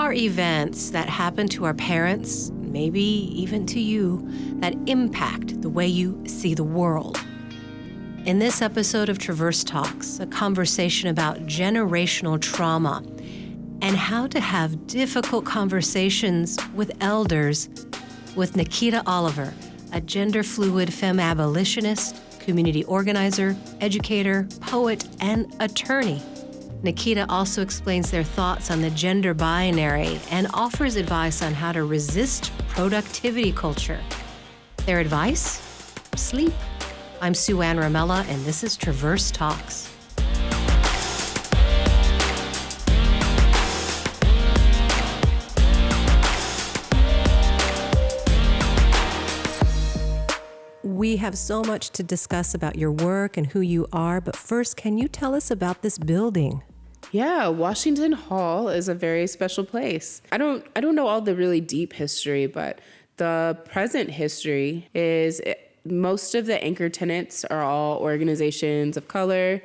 are events that happen to our parents, maybe even to you, that impact the way you see the world. In this episode of Traverse Talks, a conversation about generational trauma and how to have difficult conversations with elders with Nikkita Oliver, a gender-fluid femme abolitionist, community organizer, educator, poet, and attorney. Nikkita also explains their thoughts on the gender binary and offers advice on how to resist productivity culture. Their advice? Sleep. I'm Sueann Ramella, and this is Traverse Talks. We have so much to discuss about your work and who you are, but first, can you tell us about this building? Yeah, Washington Hall is a very special place. I don't know all the really deep history, but the present history is most of the anchor tenants are all organizations of color,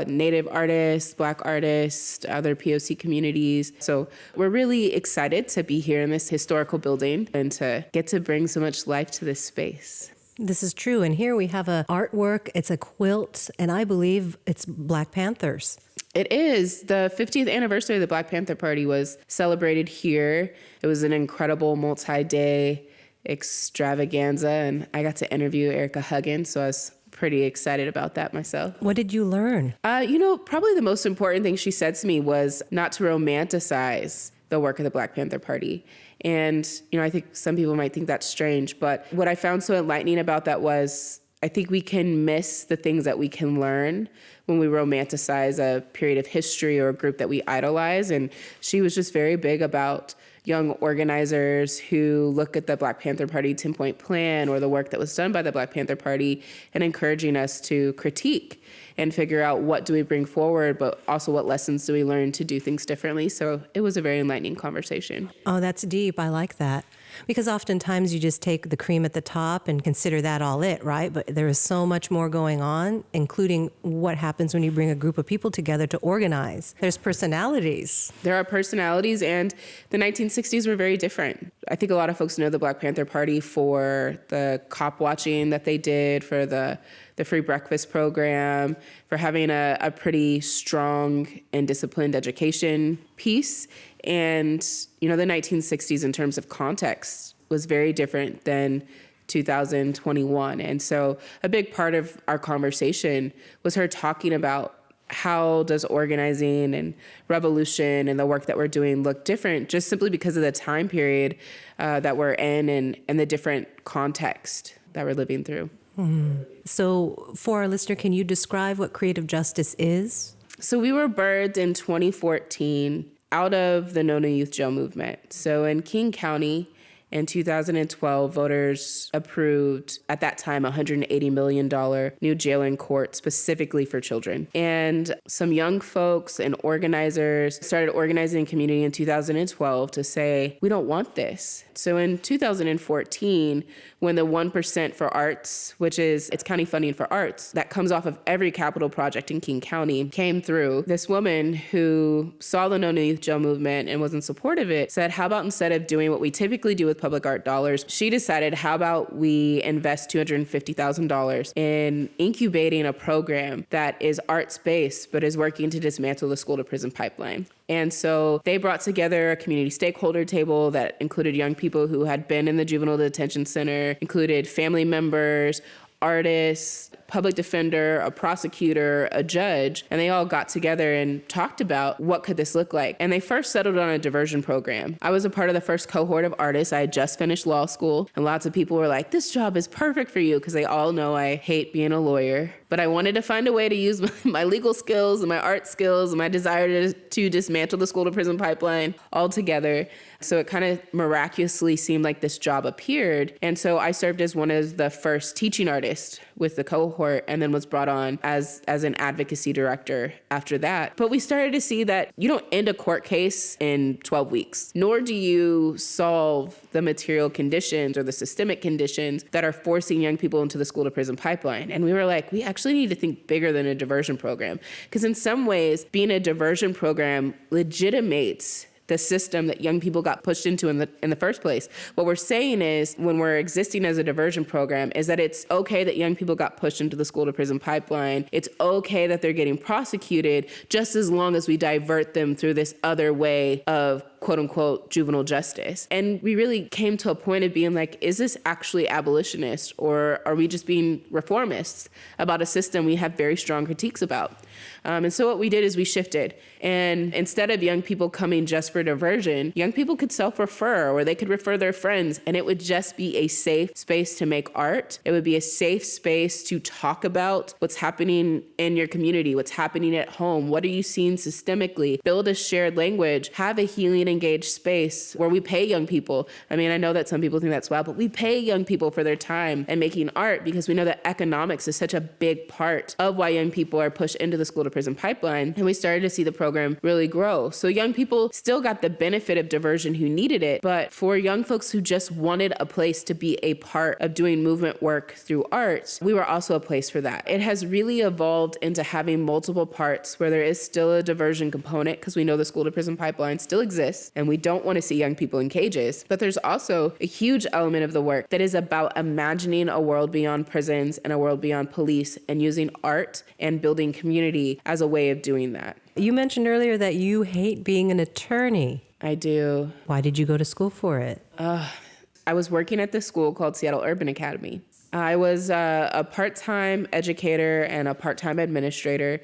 Native artists, Black artists, other POC communities. So we're really excited to be here in this historical building and to get to bring so much life to this space. This is true. And here we have an artwork. It's a quilt, and I believe it's Black Panthers. It is. The 50th anniversary of the Black Panther Party was celebrated here. It was an incredible multi-day extravaganza, and I got to interview Erica Huggins, so I was pretty excited about that myself. What did you learn? Probably the most important thing she said to me was not to romanticize the work of the Black Panther Party. And, I think some people might think that's strange, but what I found so enlightening about that was I think we can miss the things that we can learn when we romanticize a period of history or a group that we idolize. And she was just very big about young organizers who look at the Black Panther Party 10-point plan or the work that was done by the Black Panther Party and encouraging us to critique and figure out what do we bring forward, but also what lessons do we learn to do things differently. So it was a very enlightening conversation. Oh, that's deep. I like that. Because oftentimes you just take the cream at the top and consider that all it, right? But there is so much more going on, including what happens when you bring a group of people together to organize. There's personalities. There are personalities, and the 1960s were very different. I think a lot of folks know the Black Panther Party for the cop watching that they did, for the free breakfast program, for having a pretty strong and disciplined education piece. And, the 1960s in terms of context was very different than 2021. And so a big part of our conversation was her talking about how does organizing and revolution and the work that we're doing look different just simply because of the time period that we're in and the different context that we're living through. Mm-hmm. So for our listener, can you describe what creative justice is? So we were birthed in 2014 out of the No New Youth Jail movement. So in King County in 2012, voters approved, at that time, $180 million new jail and court specifically for children. And some young folks and organizers started organizing a community in 2012 to say, we don't want this. So in 2014, when the 1% for arts, which is, it's county funding for arts, that comes off of every capital project in King County, came through, this woman who saw the No New Youth Jail movement and was in support of it said, how about instead of doing what we typically do with public art dollars, she decided, how about we invest $250,000 in incubating a program that is arts-based, but is working to dismantle the school-to-prison pipeline. And so they brought together a community stakeholder table that included young people who had been in the juvenile detention center, included family members, artists, public defender, a prosecutor, a judge, and they all got together and talked about what could this look like. And they first settled on a diversion program. I was a part of the first cohort of artists. I had just finished law school, and lots of people were like, this job is perfect for you, because they all know I hate being a lawyer. But I wanted to find a way to use my legal skills and my art skills and my desire to dismantle the school-to-prison pipeline all together. So it kind of miraculously seemed like this job appeared. And so I served as one of the first teaching artists with the cohort, and then was brought on as an advocacy director after that. But we started to see that you don't end a court case in 12 weeks, nor do you solve the material conditions or the systemic conditions that are forcing young people into the school-to-prison pipeline. And we were like, we actually need to think bigger than a diversion program. Because in some ways, being a diversion program legitimates the system that young people got pushed into in the first place. What we're saying is, when we're existing as a diversion program, is that it's okay that young people got pushed into the school to prison pipeline. It's okay that they're getting prosecuted, just as long as we divert them through this other way of quote unquote juvenile justice. And we really came to a point of being like, is this actually abolitionist, or are we just being reformists about a system we have very strong critiques about? And so what we did is we shifted. And instead of young people coming just for diversion, young people could self-refer, or they could refer their friends, and it would just be a safe space to make art. It would be a safe space to talk about what's happening in your community, what's happening at home, what are you seeing systemically, build a shared language, have a healing, engaged space where we pay young people. I mean, I know that some people think that's wild, but we pay young people for their time and making art, because we know that economics is such a big part of why young people are pushed into the school to prison pipeline. And we started to see the program really grow. So young people still got the benefit of diversion who needed it, but for young folks who just wanted a place to be a part of doing movement work through art, we were also a place for that. It has really evolved into having multiple parts where there is still a diversion component, because we know the school to prison pipeline still exists and we don't want to see young people in cages. But there's also a huge element of the work that is about imagining a world beyond prisons and a world beyond police, and using art and building community as a way of doing that. You mentioned earlier that you hate being an attorney. I do. Why did you go to school for it? I was working at this school called Seattle Urban Academy. I was a part-time educator and a part-time administrator,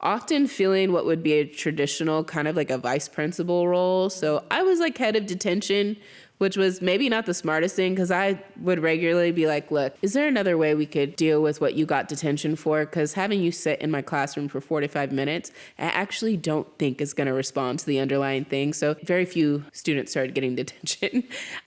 often feeling what would be a traditional kind of like a vice principal role. So I was like head of detention, which was maybe not the smartest thing, because I would regularly be like, look, is there another way we could deal with what you got detention for? Because having you sit in my classroom for 45 minutes, I actually don't think is going to respond to the underlying thing. So very few students started getting detention.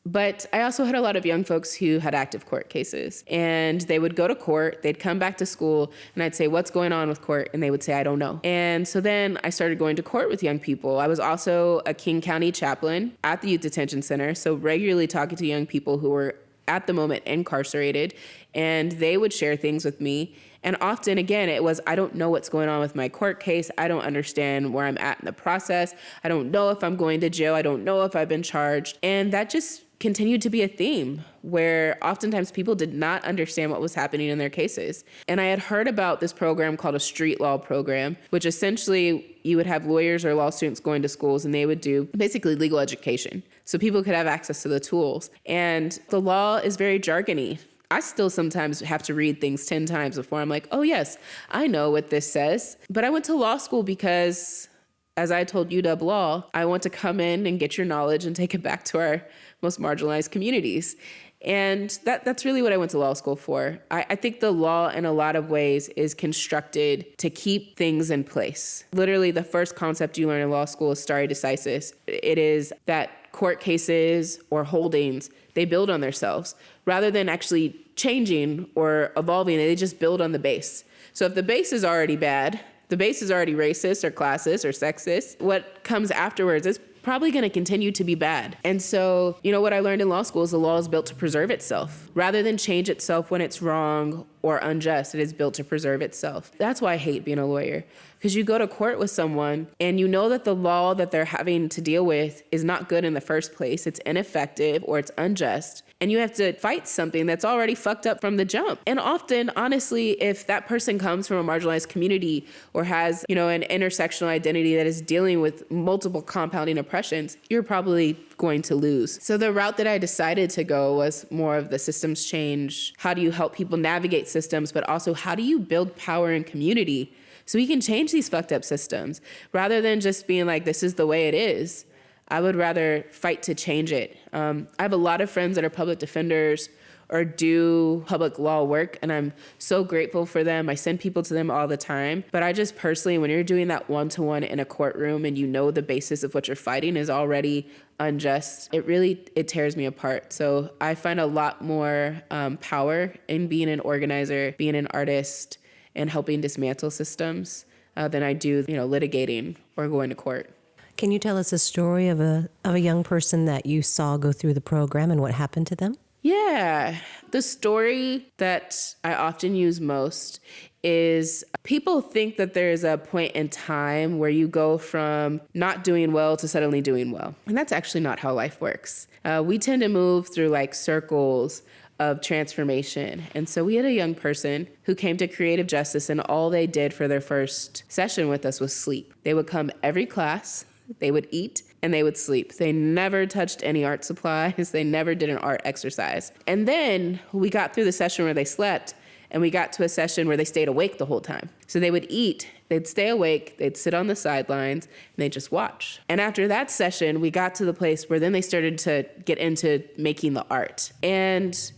But I also had a lot of young folks who had active court cases, and they would go to court, they'd come back to school, and I'd say, what's going on with court? And they would say, I don't know. And so then I started going to court with young people. I was also a King County chaplain at the youth detention center, so regularly talking to young people who were at the moment incarcerated, and they would share things with me. And often, again, it was, I don't know what's going on with my court case. I don't understand where I'm at in the process. I don't know if I'm going to jail. I don't know if I've been charged. And that just continued to be a theme, where oftentimes people did not understand what was happening in their cases. And I had heard about this program called a street law program, which essentially you would have lawyers or law students going to schools, and they would do basically legal education, so people could have access to the tools. And the law is very jargony. I still sometimes have to read things 10 times before I'm like, oh yes, I know what this says. But I went to law school because, as I told UW Law, I want to come in and get your knowledge and take it back to our most marginalized communities. And that's really what I went to law school for. I think the law in a lot of ways is constructed to keep things in place. Literally, the first concept you learn in law school is stare decisis. It is that court cases or holdings, they build on themselves. Rather than actually changing or evolving, they just build on the base. So if the base is already bad, the base is already racist or classist or sexist, what comes afterwards is probably going to continue to be bad. And so, what I learned in law school is the law is built to preserve itself. Rather than change itself when it's wrong or unjust, it is built to preserve itself. That's why I hate being a lawyer. Because you go to court with someone and you know that the law that they're having to deal with is not good in the first place. It's ineffective or it's unjust. And you have to fight something that's already fucked up from the jump. And often, honestly, if that person comes from a marginalized community or has, an intersectional identity that is dealing with multiple compounding oppressions, you're probably going to lose. So the route that I decided to go was more of the systems change. How do you help people navigate systems, but also how do you build power in community so we can change these fucked up systems rather than just being like, this is the way it is. I would rather fight to change it. I have a lot of friends that are public defenders or do public law work, and I'm so grateful for them. I send people to them all the time. But I just personally, when you're doing that one-to-one in a courtroom and you know the basis of what you're fighting is already unjust, it tears me apart. So I find a lot more power in being an organizer, being an artist, and helping dismantle systems than I do, litigating or going to court. Can you tell us a story of a young person that you saw go through the program and what happened to them? Yeah. The story that I often use most is people think that there's a point in time where you go from not doing well to suddenly doing well. And that's actually not how life works. We tend to move through like circles of transformation. And so we had a young person who came to Creative Justice, and all they did for their first session with us was sleep. They would come every class, they would eat, and they would sleep. They never touched any art supplies. They never did an art exercise. And then we got through the session where they slept, and we got to a session where they stayed awake the whole time. So they would eat, they'd stay awake, they'd sit on the sidelines, and they'd just watch. And after that session, we got to the place where then they started to get into making the art. And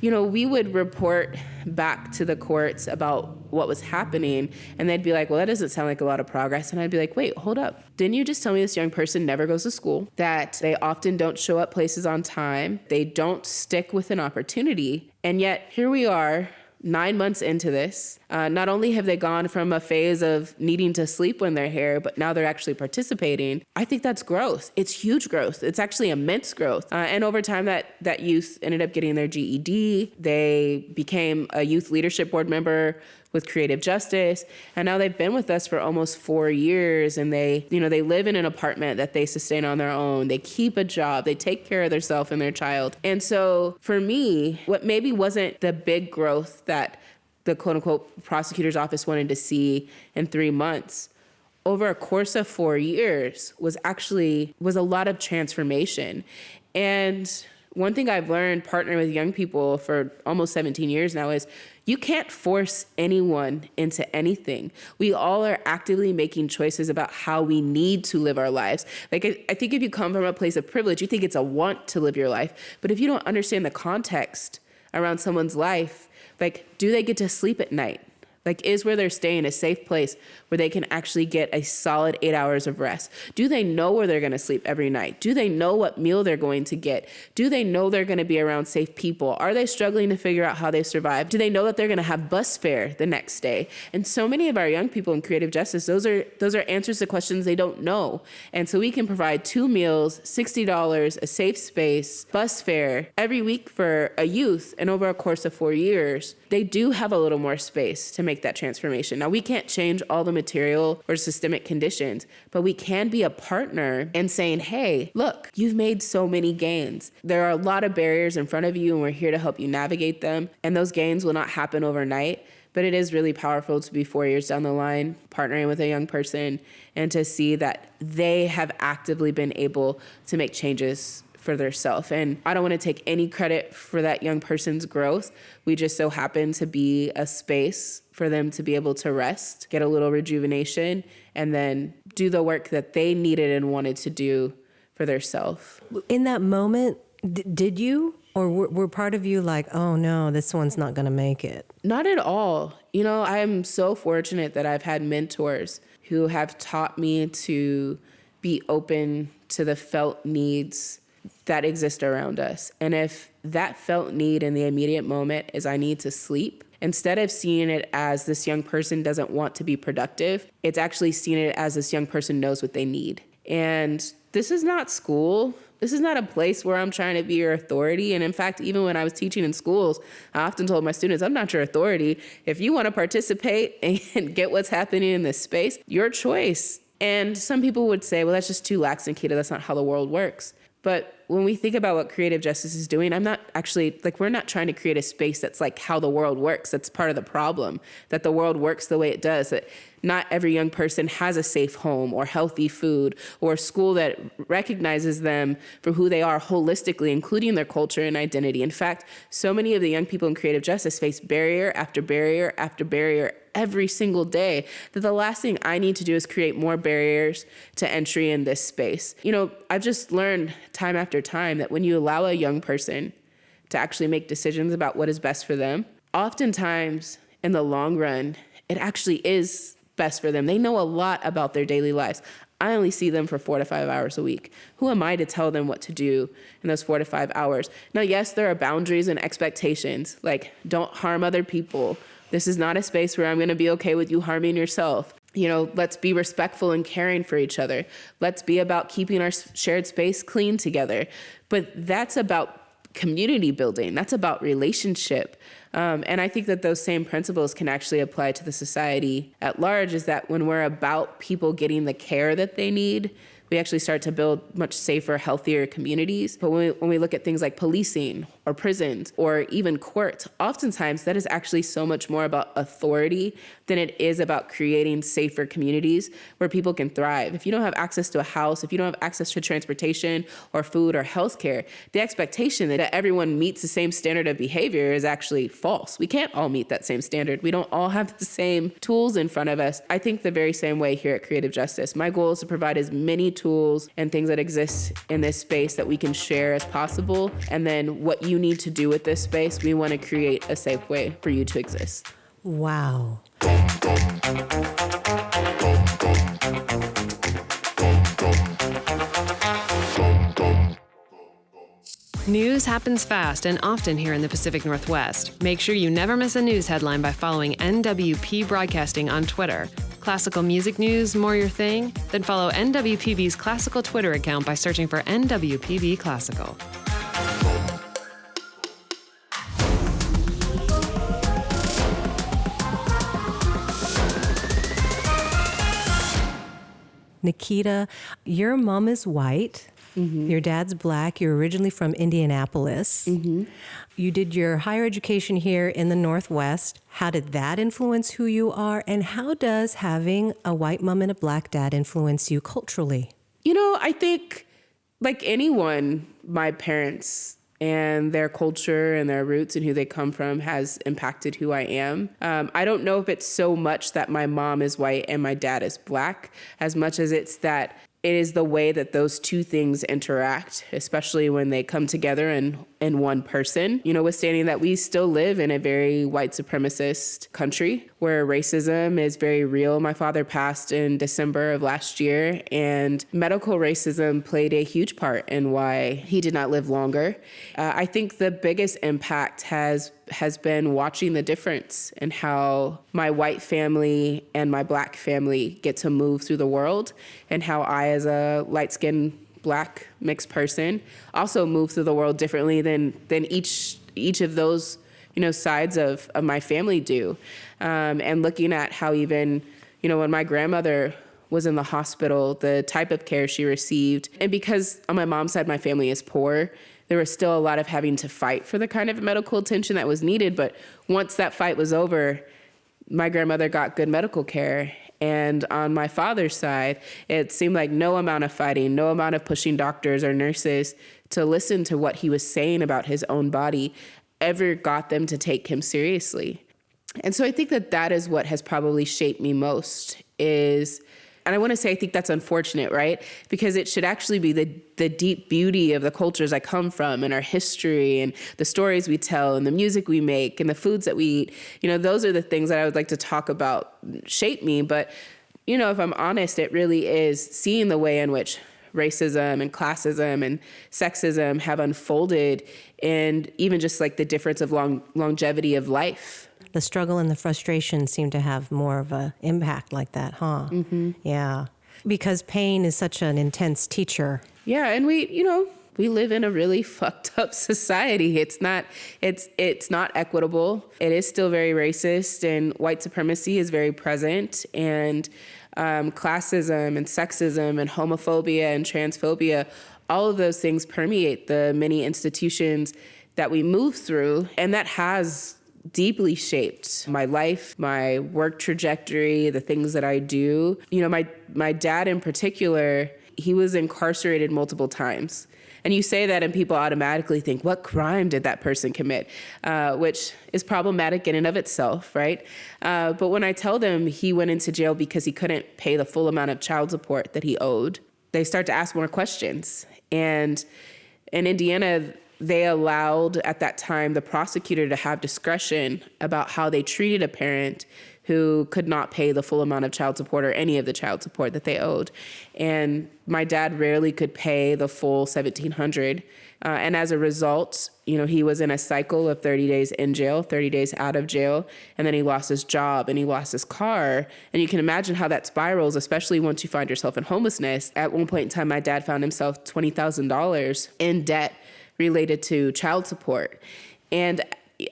we would report back to the courts about what was happening, and they'd be like, well, that doesn't sound like a lot of progress. And I'd be like, wait, hold up. Didn't you just tell me this young person never goes to school, that they often don't show up places on time, they don't stick with an opportunity, and yet here we are, 9 months into this, not only have they gone from a phase of needing to sleep when they're here, but now they're actually participating. I think that's growth. It's huge growth. It's actually immense growth. And over time, that youth ended up getting their GED. They became a youth leadership board member with Creative Justice. And now they've been with us for almost 4 years, and they live in an apartment that they sustain on their own. They keep a job. They take care of themselves and their child. And so for me, what maybe wasn't the big growth that the quote unquote prosecutor's office wanted to see in 3 months, over a course of 4 years was a lot of transformation. And one thing I've learned partnering with young people for almost 17 years now is you can't force anyone into anything. We all are actively making choices about how we need to live our lives. Like, I think if you come from a place of privilege, you think it's a want to live your life. But if you don't understand the context around someone's life, like, do they get to sleep at night? Like, is where they're staying a safe place where they can actually get a solid 8 hours of rest? Do they know where they're going to sleep every night? Do they know what meal they're going to get? Do they know they're going to be around safe people? Are they struggling to figure out how they survive? Do they know that they're going to have bus fare the next day? And so many of our young people in Creative Justice, those are answers to questions they don't know. And so we can provide 2 meals, $60, a safe space, bus fare every week for a youth. And over a course of 4 years, they do have a little more space to make that transformation. Now, we can't change all the material or systemic conditions, but we can be a partner in saying, hey, look, you've made so many gains. There are a lot of barriers in front of you, and we're here to help you navigate them. And those gains will not happen overnight, but it is really powerful to be 4 years down the line, partnering with a young person, and to see that they have actively been able to make changes for themselves. And I don't want to take any credit for that young person's growth. We just so happen to be a space for them to be able to rest, get a little rejuvenation, and then do the work that they needed and wanted to do for themselves. In that moment, did you? Or were part of you like, oh no, this one's not going to make it? Not at all. I am so fortunate that I've had mentors who have taught me to be open to the felt needs that exist around us. And if that felt need in the immediate moment is I need to sleep, instead of seeing it as this young person doesn't want to be productive, it's actually seeing it as this young person knows what they need. And this is not school. This is not a place where I'm trying to be your authority. And in fact, even when I was teaching in schools, I often told my students, I'm not your authority. If you want to participate and get what's happening in this space, your choice. And some people would say, well, that's just too lax, Nikkita. That's not how the world works. But when we think about what Creative Justice is doing, I'm not actually, we're not trying to create a space that's like how the world works. That's part of the problem, that the world works the way it does, that not every young person has a safe home or healthy food or a school that recognizes them for who they are holistically, including their culture and identity. In fact, so many of the young people in Creative Justice face barrier after barrier after barrier every single day, that the last thing I need to do is create more barriers to entry in this space. I've just learned time after time that when you allow a young person to actually make decisions about what is best for them, oftentimes in the long run, it actually is best for them. They know a lot about their daily lives. I only see them for 4 to 5 hours a week. Who am I to tell them what to do in those 4 to 5 hours? Now, yes, there are boundaries and expectations, like don't harm other people. This is not a space where I'm going to be okay with you harming yourself. Let's be respectful and caring for each other. Let's be about keeping our shared space clean together. But that's about community building. That's about relationship. And I think that those same principles can actually apply to the society at large, is that when we're about people getting the care that they need, we actually start to build much safer, healthier communities. But when we look at things like policing or prisons or even courts, oftentimes that is actually so much more about authority than it is about creating safer communities where people can thrive. If you don't have access to a house, if you don't have access to transportation or food or healthcare, the expectation that everyone meets the same standard of behavior is actually false. We can't all meet that same standard. We don't all have the same tools in front of us. I think the very same way here at Creative Justice. My goal is to provide as many tools and things that exist in this space that we can share as possible. And then what you need to do with this space, we want to create a safe way for you to exist. Wow. News happens fast and often here in the Pacific Northwest. Make sure you never miss a news headline by following NWP Broadcasting on Twitter. Classical music news, more your thing? Then follow NWPB's classical Twitter account by searching for NWPB Classical. Nikkita, your mom is white. Mm-hmm. Your dad's black. You're originally from Indianapolis. Mm-hmm. You did your higher education here in the Northwest. How did that influence who you are? And how does having a white mom and a black dad influence you culturally? You know, I think like anyone, my parents and their culture and their roots and who they come from has impacted who I am. I don't know if it's so much that my mom is white and my dad is black, as much as it's that it is the way that those two things interact, especially when they come together in one person. You know, withstanding that we still live in a very white supremacist country where racism is very real. My father passed in December of last year, and medical racism played a huge part in why he did not live longer. I think the biggest impact has been watching the difference in how my white family and my black family get to move through the world, and how I, as a light-skinned black mixed person, also move through the world differently than each of those, you know, sides of my family do. And looking at how even, you know, when my grandmother was in the hospital, the type of care she received, and because on my mom's side, my family is poor, there was still a lot of having to fight for the kind of medical attention that was needed. But once that fight was over, my grandmother got good medical care. And on my father's side, it seemed like no amount of fighting, no amount of pushing doctors or nurses to listen to what he was saying about his own body ever got them to take him seriously. And so I think that is what has probably shaped me most is, and I want to say I think that's unfortunate, right? Because it should actually be the deep beauty of the cultures I come from and our history and the stories we tell and the music we make and the foods that we eat. You know, those are the things that I would like to talk about shape me. But, you know, if I'm honest, it really is seeing the way in which racism and classism and sexism have unfolded, and even just like the difference of longevity of life. The struggle and the frustration seem to have more of an impact like that, huh? Mm-hmm. Yeah. Because pain is such an intense teacher. Yeah, and we live in a really fucked up society. It's not equitable. It is still very racist, and white supremacy is very present, and classism and sexism and homophobia and transphobia, all of those things permeate the many institutions that we move through, and that has deeply shaped my life, my work trajectory, the things that I do. You know, my dad in particular, he was incarcerated multiple times. And you say that and people automatically think, what crime did that person commit? Which is problematic in and of itself, right? But when I tell them he went into jail because he couldn't pay the full amount of child support that he owed, they start to ask more questions. And in Indiana, they allowed, at that time, the prosecutor to have discretion about how they treated a parent who could not pay the full amount of child support or any of the child support that they owed. And my dad rarely could pay the full $1,700. And as a result, you know, he was in a cycle of 30 days in jail, 30 days out of jail, and then he lost his job and he lost his car. And you can imagine how that spirals, especially once you find yourself in homelessness. At one point in time, my dad found himself $20,000 in debt related to child support. And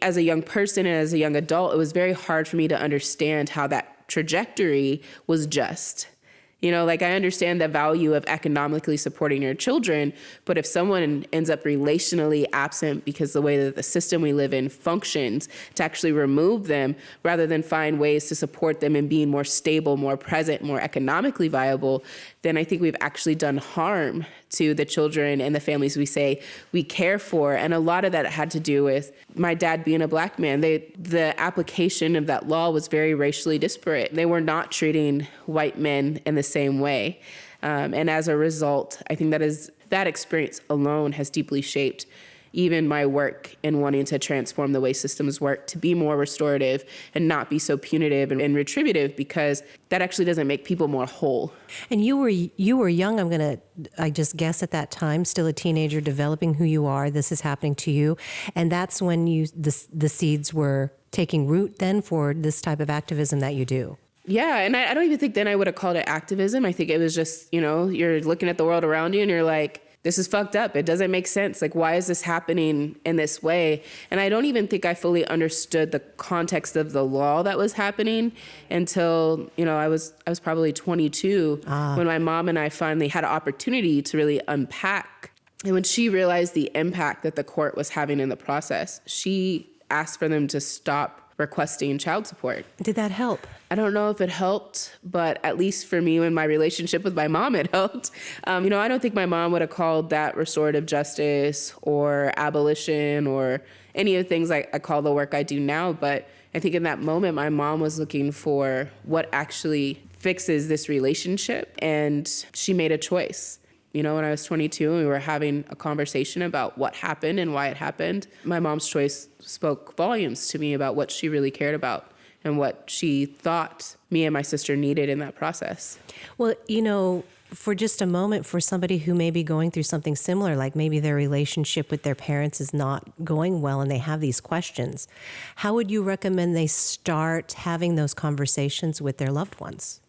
as a young person and as a young adult, it was very hard for me to understand how that trajectory was just. Like I understand the value of economically supporting your children, but if someone ends up relationally absent because the way that the system we live in functions, to actually remove them rather than find ways to support them in being more stable, more present, more economically viable, then I think we've actually done harm to the children and the families we say we care for. And a lot of that had to do with my dad being a Black man. The application of that law was very racially disparate. They were not treating white men in the same way. And as a result, I think that experience alone has deeply shaped even my work in wanting to transform the way systems work to be more restorative and not be so punitive and retributive, because that actually doesn't make people more whole. And you were young, I just guess at that time, still a teenager, developing who you are. This is happening to you. And that's when the seeds were taking root then for this type of activism that you do. Yeah, and I don't even think then I would have called it activism. I think it was just, you're looking at the world around you and you're like, this is fucked up. It doesn't make sense. Like, why is this happening in this way? And I don't even think I fully understood the context of the law that was happening until, I was probably 22 when my mom and I finally had an opportunity to really unpack. And when she realized the impact that the court was having in the process, she asked for them to stop requesting child support. Did that help? I don't know if it helped, but at least for me, in my relationship with my mom, it helped. I don't think my mom would have called that restorative justice or abolition or any of the things I call the work I do now. But I think in that moment, my mom was looking for what actually fixes this relationship, and she made a choice. When I was 22 and we were having a conversation about what happened and why it happened, my mom's choice spoke volumes to me about what she really cared about and what she thought me and my sister needed in that process. Well, for just a moment, for somebody who may be going through something similar, like maybe their relationship with their parents is not going well and they have these questions, how would you recommend they start having those conversations with their loved ones?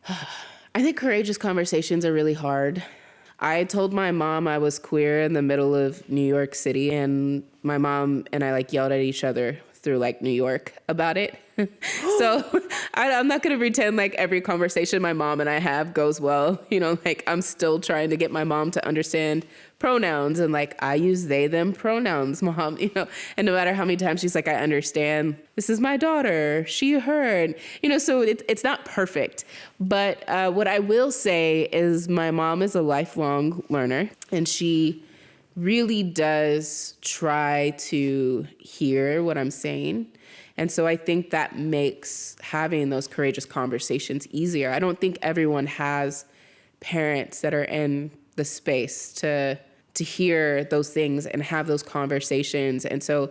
I think courageous conversations are really hard. I told my mom I was queer in the middle of New York City, and my mom and I yelled at each other through New York about it. So I'm not going to pretend like every conversation my mom and I have goes well. I'm still trying to get my mom to understand pronouns, and I use they, them pronouns, mom, and no matter how many times she's like, I understand, this is my daughter, she, her, so it's not perfect. But what I will say is my mom is a lifelong learner, and she really does try to hear what I'm saying. And so I think that makes having those courageous conversations easier. I don't think everyone has parents that are in the space to hear those things and have those conversations. And so,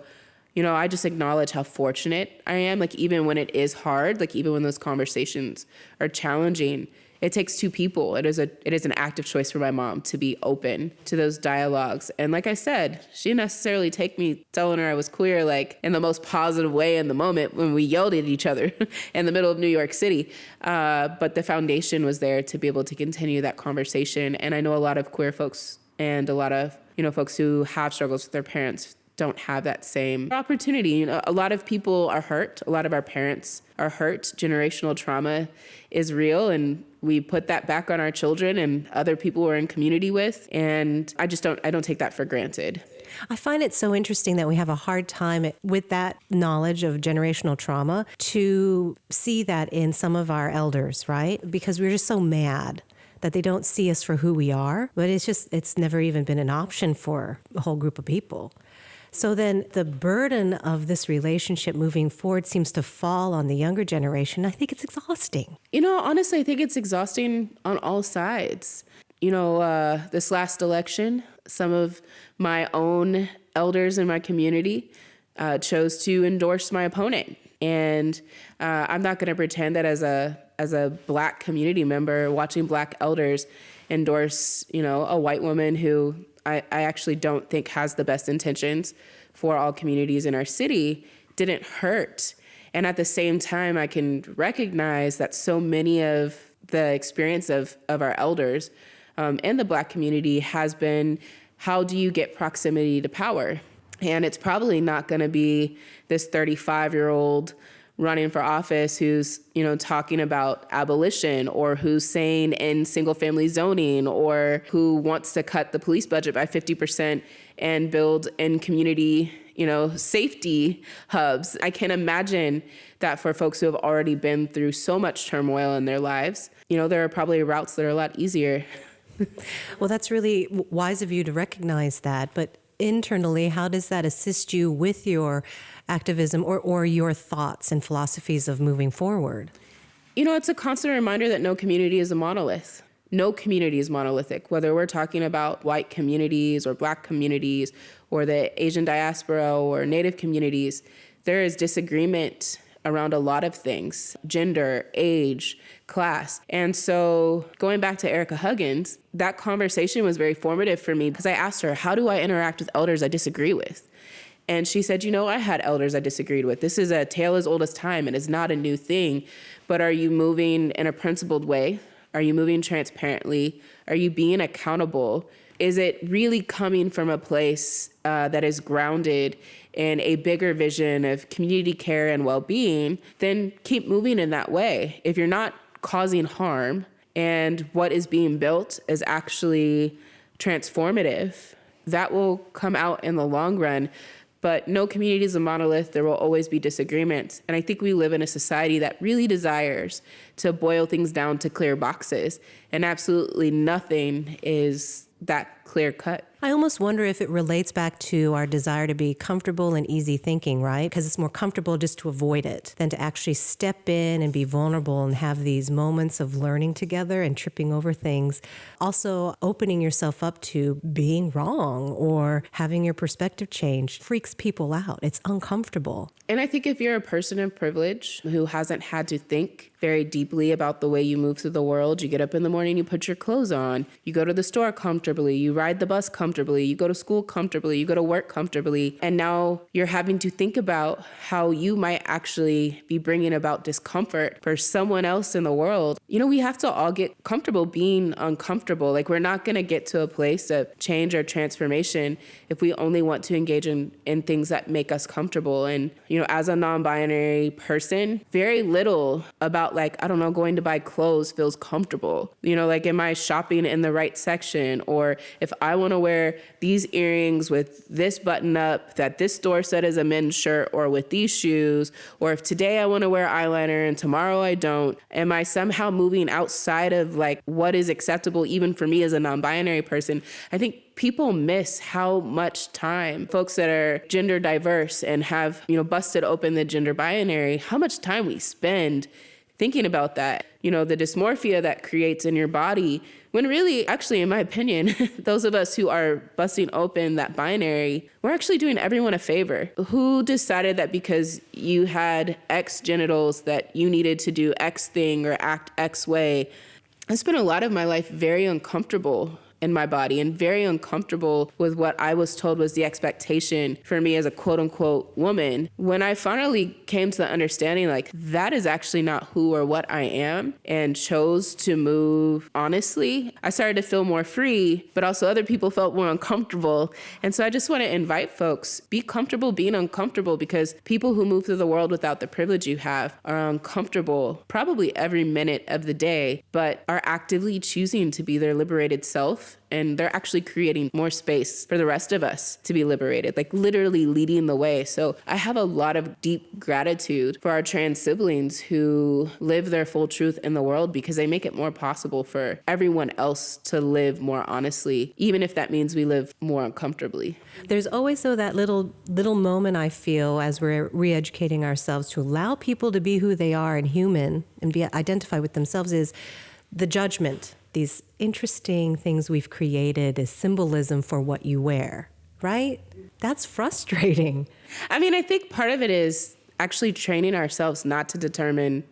I just acknowledge how fortunate I am. Even when it is hard, even when those conversations are challenging, it takes two people. It is an active choice for my mom to be open to those dialogues. And like I said, she didn't necessarily take me telling her I was queer in the most positive way in the moment when we yelled at each other in the middle of New York City. But the foundation was there to be able to continue that conversation. And I know a lot of queer folks and a lot of folks who have struggles with their parents don't have that same opportunity. A lot of people are hurt. A lot of our parents are hurt. Generational trauma is real, and we put that back on our children and other people we're in community with. And I don't take that for granted. I find it so interesting that we have a hard time with that knowledge of generational trauma to see that in some of our elders, right? Because we're just so mad that they don't see us for who we are. But it's never even been an option for a whole group of people. So then the burden of this relationship moving forward seems to fall on the younger generation. I think it's exhausting. Honestly, I think it's exhausting on all sides. This last election, some of my own elders in my community chose to endorse my opponent. And I'm not going to pretend that as a Black community member, watching Black elders endorse, a white woman who I actually don't think has the best intentions for all communities in our city didn't hurt. And at the same time, I can recognize that so many of the experience of our elders in the Black community has been, how do you get proximity to power? And it's probably not going to be this 35-year-old running for office who's, talking about abolition, or who's saying in single family zoning, or who wants to cut the police budget by 50% and build in community, safety hubs. I can imagine that for folks who have already been through so much turmoil in their lives, there are probably routes that are a lot easier. Well, that's really wise of you to recognize that. But internally, how does that assist you with your activism or your thoughts and philosophies of moving forward? It's a constant reminder that no community is a monolith. No community is monolithic, whether we're talking about white communities or Black communities or the Asian diaspora or Native communities. There is disagreement around a lot of things: gender, age, class. And so going back to Erica Huggins, that conversation was very formative for me because I asked her, how do I interact with elders I disagree with? And she said, I had elders I disagreed with. This is a tale as old as time, and it's not a new thing. But are you moving in a principled way? Are you moving transparently? Are you being accountable? Is it really coming from a place that is grounded in a bigger vision of community care and well-being? Then keep moving in that way. If you're not causing harm and what is being built is actually transformative, that will come out in the long run. But no community is a monolith. There will always be disagreements. And I think we live in a society that really desires to boil things down to clear boxes. And absolutely nothing is that clear cut. I almost wonder if it relates back to our desire to be comfortable and easy thinking, right? Because it's more comfortable just to avoid it than to actually step in and be vulnerable and have these moments of learning together and tripping over things. Also, opening yourself up to being wrong or having your perspective changed freaks people out. It's uncomfortable. And I think if you're a person of privilege who hasn't had to think very deeply about the way you move through the world, you get up in the morning, you put your clothes on, you go to the store comfortably, you ride the bus comfortably, you go to school comfortably, you go to work comfortably, and now you're having to think about how you might actually be bringing about discomfort for someone else in the world. We have to all get comfortable being uncomfortable. Like, we're not going to get to a place of change or transformation if we only want to engage in things that make us comfortable. And, as a non-binary person, very little about going to buy clothes feels comfortable. Am I shopping in the right section? Or if I want to wear these earrings with this button up that this store said is a men's shirt, or with these shoes, or if today I want to wear eyeliner and tomorrow I don't, am I somehow moving outside of what is acceptable even for me as a non-binary person? I think people miss how much time folks that are gender diverse and have, busted open the gender binary, how much time we spend thinking about that, the dysmorphia that creates in your body, when really, actually, in my opinion, those of us who are busting open that binary, we're actually doing everyone a favor. Who decided that because you had X genitals that you needed to do X thing or act X way? I spent a lot of my life very uncomfortable in my body and very uncomfortable with what I was told was the expectation for me as a quote unquote woman. When I finally came to the understanding that is actually not who or what I am, and chose to move honestly, I started to feel more free, but also other people felt more uncomfortable. And so I just want to invite folks, be comfortable being uncomfortable, because people who move through the world without the privilege you have are uncomfortable probably every minute of the day, but are actively choosing to be their liberated self. And they're actually creating more space for the rest of us to be liberated, literally leading the way. So I have a lot of deep gratitude for our trans siblings who live their full truth in the world, because they make it more possible for everyone else to live more honestly, even if that means we live more uncomfortably. There's always, though, that little moment I feel as we're re-educating ourselves to allow people to be who they are and human and identify with themselves, is the judgment. These interesting things we've created as symbolism for what you wear, right? That's frustrating. I think part of it is actually training ourselves not to determine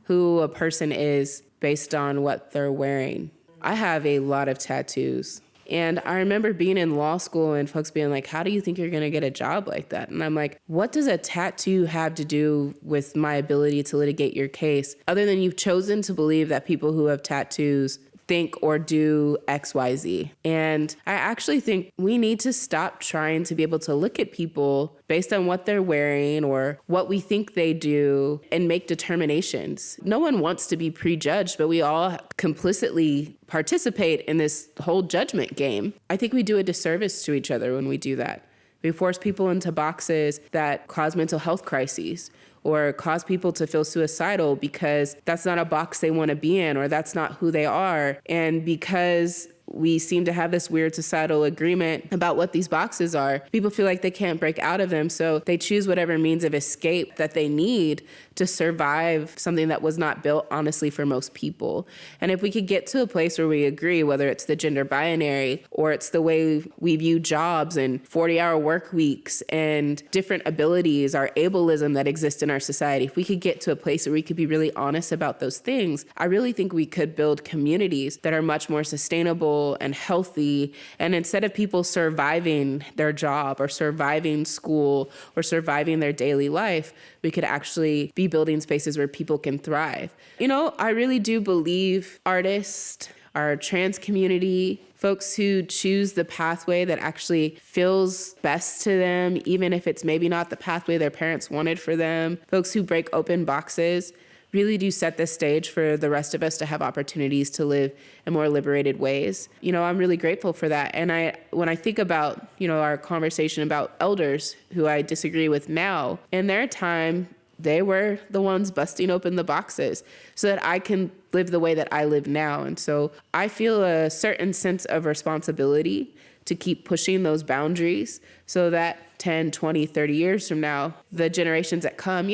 who a person is based on what they're wearing. I have a lot of tattoos. And I remember being in law school and folks being like, how do you think you're going to get a job like that? And I'm like, what does a tattoo have to do with my ability to litigate your case? Other than you've chosen to believe that people who have tattoos think or do XYZ. And I actually think we need to stop trying to be able to look at people based on what they're wearing or what we think they do and make determinations. No one wants to be prejudged, but we all complicitly participate in this whole judgment game. I think we do a disservice to each other when we do that. We force people into boxes that cause mental health crises or cause people to feel suicidal because that's not a box they want to be in or that's not who they are. And because we seem to have this weird societal agreement about what these boxes are, people feel like they can't break out of them. So they choose whatever means of escape that they need to survive something that was not built, honestly, for most people. And if we could get to a place where we agree, whether it's the gender binary or it's the way we view jobs and 40-hour work weeks and different abilities, our ableism that exists in our society, if we could get to a place where we could be really honest about those things, I really think we could build communities that are much more sustainable and healthy. And instead of people surviving their job or surviving school or surviving their daily life, we could actually be building spaces where people can thrive. You know, I really do believe artists, our trans community, folks who choose the pathway that actually feels best to them, even if it's maybe not the pathway their parents wanted for them, folks who break open boxes, really do set the stage for the rest of us to have opportunities to live in more liberated ways. You know, I'm really grateful for that. And when I think about, you know, our conversation about elders who I disagree with now, in their time, they were the ones busting open the boxes so that I can live the way that I live now. And so I feel a certain sense of responsibility to keep pushing those boundaries so that 10, 20, 30 years from now, the generations that come,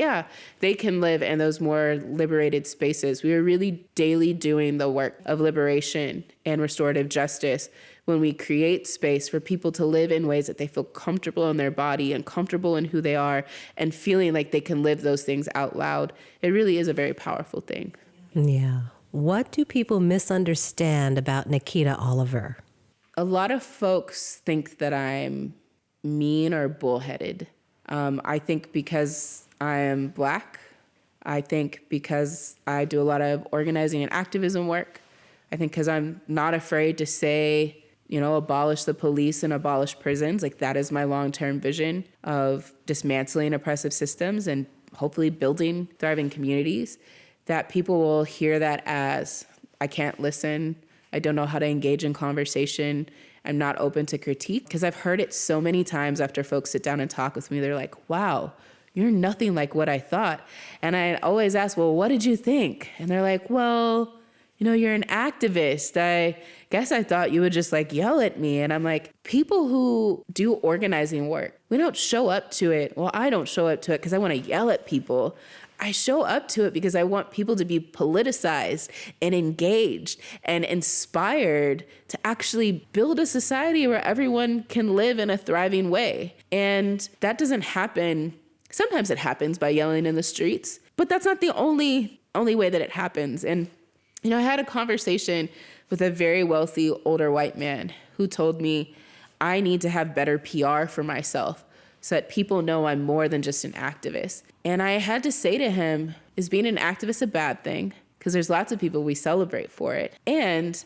they can live in those more liberated spaces. We are really daily doing the work of liberation and restorative justice when we create space for people to live in ways that they feel comfortable in their body and comfortable in who they are and feeling like they can live those things out loud. It really is a very powerful thing. Yeah. What do people misunderstand about Nikkita Oliver? A lot of folks think that I'm mean or bullheaded. I think because I am Black. I think because I do a lot of organizing and activism work. I think because I'm not afraid to say, you know, abolish the police and abolish prisons. Like, that is my long-term vision of dismantling oppressive systems and hopefully building thriving communities, that people will hear that as, I can't listen, I don't know how to engage in conversation, I'm not open to critique. Because I've heard it so many times after folks sit down and talk with me, they're like, wow, you're nothing like what I thought. And I always ask, well, what did you think? And they're like, well, you know, you're an activist. I guess I thought you would just like yell at me. And I'm like, people who do organizing work, we don't show up to it. Well, I don't show up to it because I want to yell at people. I show up to it because I want people to be politicized and engaged and inspired to actually build a society where everyone can live in a thriving way. And that doesn't happen. Sometimes it happens by yelling in the streets, but that's not the only way that it happens. And, you know, I had a conversation with a very wealthy older white man who told me I need to have better PR for myself so that people know I'm more than just an activist. And I had to say to him, is being an activist a bad thing? Because there's lots of people we celebrate for it. And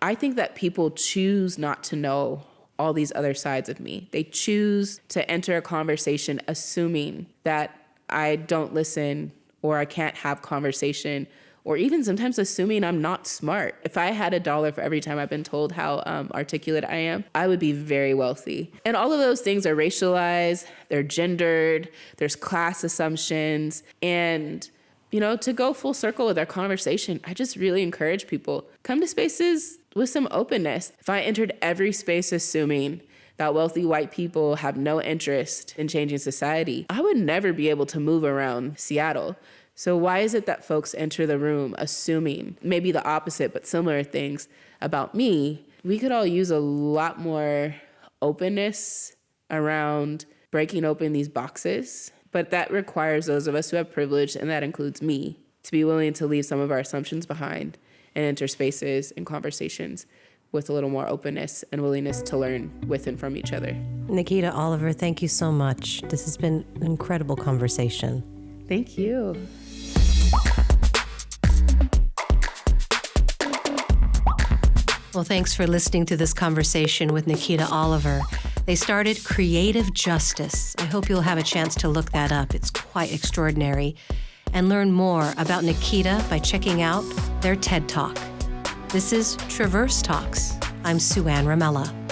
I think that people choose not to know all these other sides of me. They choose to enter a conversation assuming that I don't listen or I can't have conversation, or even sometimes assuming I'm not smart. If I had $1 for every time I've been told how articulate I am, I would be very wealthy. And all of those things are racialized, they're gendered, there's class assumptions. And, you know, to go full circle with our conversation, I just really encourage people, come to spaces with some openness. If I entered every space assuming that wealthy white people have no interest in changing society, I would never be able to move around Seattle. So why is it that folks enter the room assuming maybe the opposite, but similar things about me? We could all use a lot more openness around breaking open these boxes, but that requires those of us who have privilege, and that includes me, to be willing to leave some of our assumptions behind and enter spaces and conversations with a little more openness and willingness to learn with and from each other. Nikkita Oliver, thank you so much. This has been an incredible conversation. Thank you. Well, thanks for listening to this conversation with Nikkita Oliver. They started Creative Justice. I hope you'll have a chance to look that up. It's quite extraordinary. And learn more about Nikkita by checking out their TED Talk. This is Traverse Talks. I'm Sueann Ramella.